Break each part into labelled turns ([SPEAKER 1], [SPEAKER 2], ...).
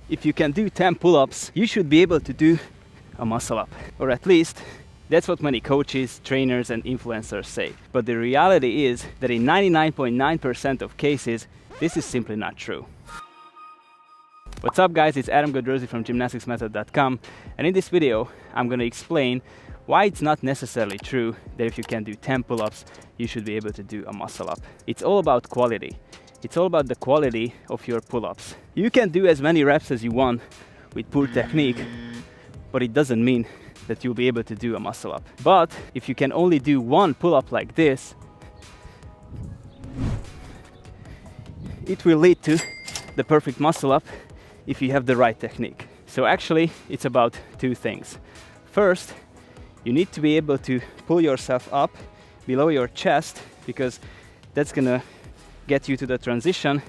[SPEAKER 1] if you can do 10 pull-ups, you should be able to do a muscle up. Or at least, that's what many coaches, trainers and influencers say. But the reality is that in 99.9% of cases, this is simply not true. What's up guys, it's Godrosi from gymnasticsmethod.com, and in this video, I'm going to explain why it's not necessarily true that if you can do 10 pull-ups, you should be able to do a muscle up. It's all about quality. It's all about the quality of your pull-ups. You can do as many reps as you want with poor technique, but it doesn't mean that you'll be able to do a muscle up. But if you can only do one pull-up like this, it will lead to the perfect muscle up if you have the right technique. So actually, it's about two things. First, you need to be able to pull yourself up below your chest, because that's gonna get you to the transition.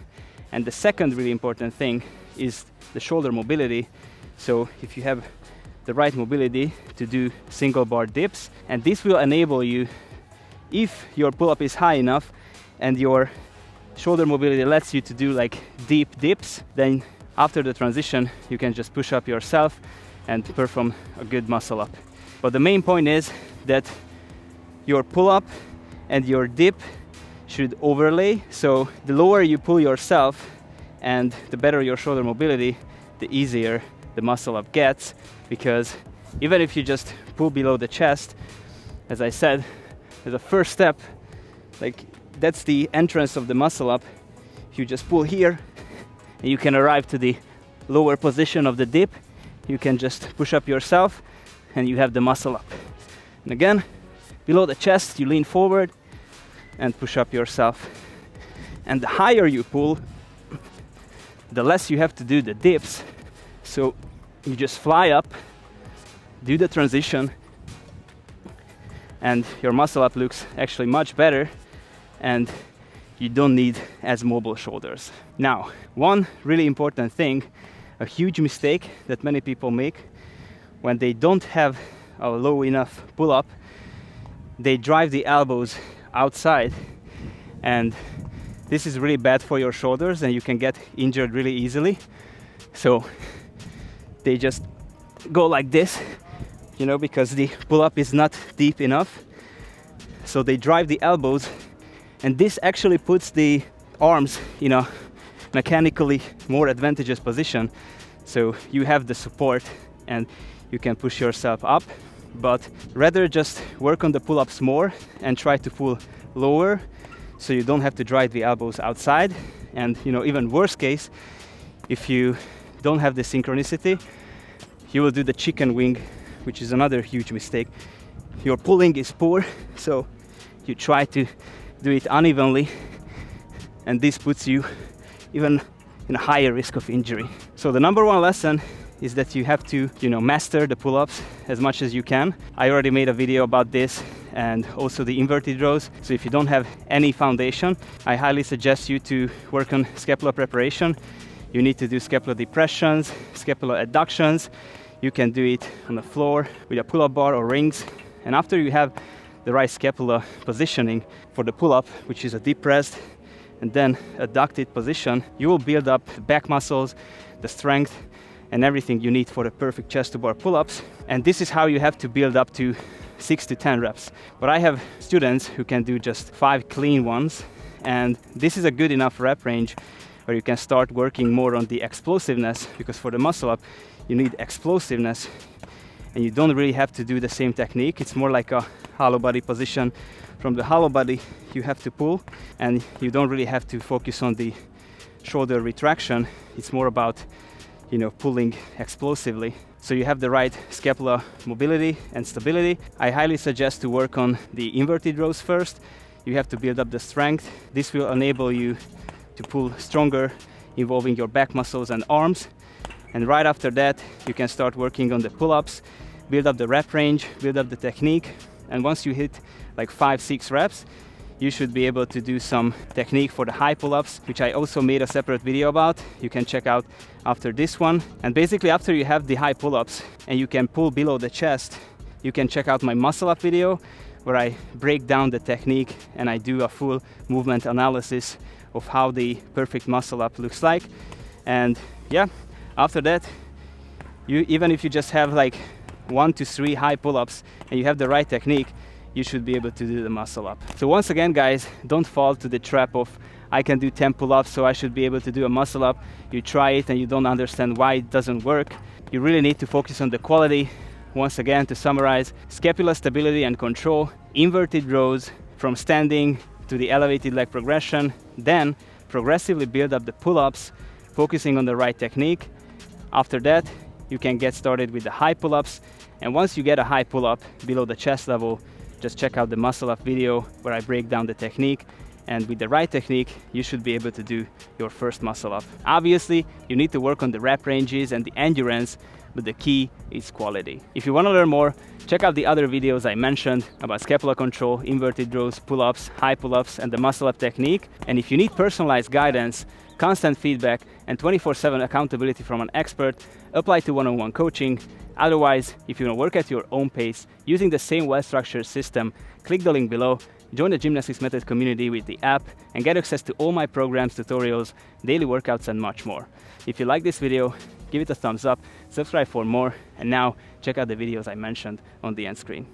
[SPEAKER 1] And the second really important thing is the shoulder mobility. So if you have the right mobility to do single bar dips, and this will enable you, if your pull-up is high enough and your shoulder mobility lets you to do like deep dips, then after the transition you can just push up yourself and perform a good muscle up. But the main point is that your pull-up and your dip should overlay. So the lower you pull yourself and the better your shoulder mobility, the easier the muscle up gets, because even if you just pull below the chest, as I said, as a first step, like that's the entrance of the muscle up. If you just pull here and you can arrive to the lower position of the dip, you can just push up yourself and you have the muscle up. And again, below the chest, you lean forward and push up yourself. And the higher you pull, the less you have to do the dips. So you just fly up, do the transition, and your muscle up looks actually much better, and you don't need as mobile shoulders. Now, one really important thing, a huge mistake that many people make when they don't have a low enough pull-up, they drive the elbows outside, and this is really bad for your shoulders and you can get injured really easily. So they just go like this, you know, because the pull-up is not deep enough. So they drive the elbows, and this actually puts the arms in a mechanically more advantageous position. So you have the support and you can push yourself up. But rather just work on the pull-ups more and try to pull lower so you don't have to drive the elbows outside. And you know, even worst case, if you don't have the synchronicity, you will do the chicken wing, which is another huge mistake. Your pulling is poor, so you try to do it unevenly, and this puts you even in a higher risk of injury. So the number one lesson is that you have to, master the pull-ups as much as you can. I already made a video about this, and also the inverted rows. So if you don't have any foundation, I highly suggest you to work on scapular preparation. You need to do scapular depressions, scapular adductions. You can do it on the floor with a pull-up bar or rings. And after you have the right scapular positioning for the pull-up, which is a depressed and then adducted position, you will build up the back muscles, the strength, and everything you need for the perfect chest to bar pull-ups. And this is how you have to build up to 6 to 10 reps. But I have students who can do just 5 clean ones, and this is a good enough rep range where you can start working more on the explosiveness, because for the muscle up you need explosiveness, and you don't really have to do the same technique. It's more like a hollow body position. From the hollow body you have to pull, and you don't really have to focus on the shoulder retraction. It's more about pulling explosively. So you have the right scapular mobility and stability. I highly suggest to work on the inverted rows first. You have to build up the strength. This will enable you to pull stronger, involving your back muscles and arms. And right after that, you can start working on the pull-ups, build up the rep range, build up the technique. And once you hit like 5-6 reps, you should be able to do some technique for the high pull-ups, which I also made a separate video about. You can check out after this one. And basically after you have the high pull-ups and you can pull below the chest, you can check out my muscle up video where I break down the technique and I do a full movement analysis of how the perfect muscle up looks like. And yeah, After that, even if you just have like 1 to 3 high pull-ups and you have the right technique, you should be able to do the muscle up. So once again, guys, don't fall to the trap of I can do 10 pull-ups, so I should be able to do a muscle up. You try it and you don't understand why it doesn't work. You really need to focus on the quality. Once again, to summarize, scapula stability and control, inverted rows from standing to the elevated leg progression, then progressively build up the pull-ups, focusing on the right technique. After that, you can get started with the high pull-ups, and once you get a high pull-up below the chest level, just check out the muscle up video where I break down the technique, and with the right technique, you should be able to do your first muscle up. Obviously, you need to work on the rep ranges and the endurance, but the key is quality. If you want to learn more, check out the other videos I mentioned about scapula control, inverted rows, pull-ups, high pull-ups, and the muscle up technique. And if you need personalized guidance, constant feedback, and 24/7 accountability from an expert, apply to one-on-one coaching. Otherwise, if you want to work at your own pace using the same well-structured system, click the link below, join the Gymnastics Method community with the app, and get access to all my programs, tutorials, daily workouts, and much more. If you like this video, give it a thumbs up, subscribe for more, and now check out the videos I mentioned on the end screen.